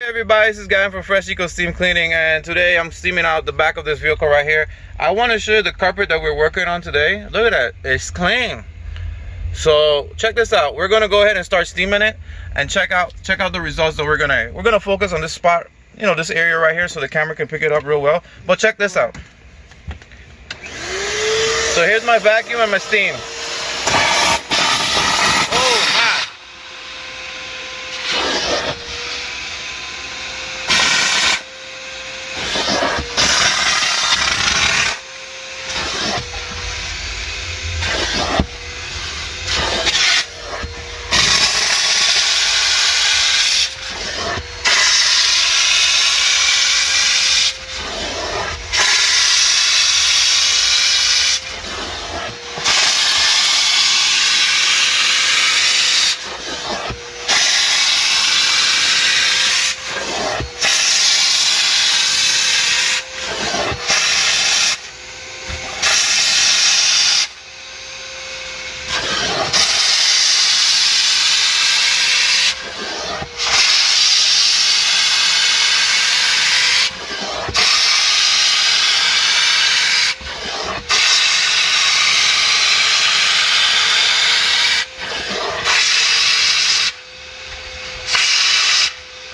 Hey everybody, this is Gavin from Fresh Eco Steam Cleaning, and today I'm steaming out the back of this vehicle right here. I want to show you the carpet that we're working on today. Look at that, it's clean. So check this out. We're gonna go ahead and start steaming it and check out the results that we're gonna focus on this spot, you know, this area right here, so the camera can pick it up real well. But check this out. So here's my vacuum and my steam.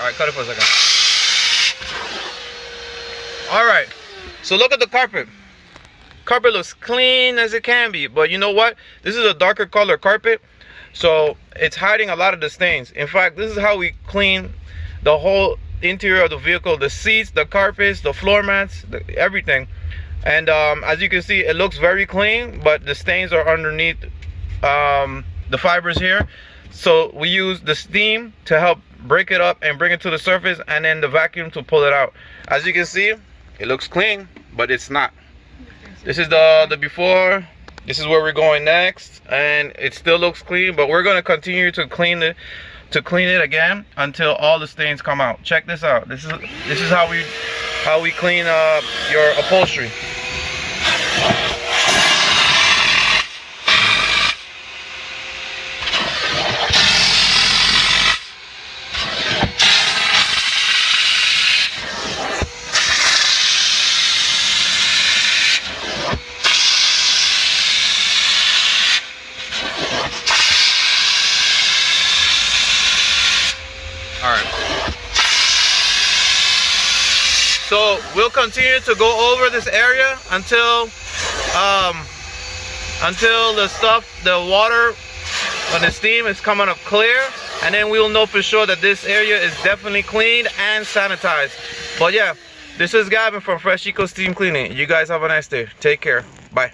Alright, cut it for a second. Alright, so look at the carpet. Carpet looks clean as it can be, but you know what? This is a darker color carpet, so it's hiding a lot of the stains. In fact, this is how we clean the whole interior of the vehicle, the seats, the carpets, the floor mats, everything. And as you can see, it looks very clean, but the stains are underneath the fibers here. So we use the steam to help break it up and bring it to the surface, and then the vacuum to pull it out. As you can see, it looks clean, but it's not. This is the before. This is where we're going next, and it still looks clean, but we're going to continue to clean it again until all the stains come out. Check this out. This is how we clean your upholstery. So we'll continue to go over this area until the water and the steam is coming up clear, and then we'll know for sure that this area is definitely cleaned and sanitized. But yeah, this is Gavin from Fresh Eco Steam Cleaning. You guys have a nice day. Take care. Bye.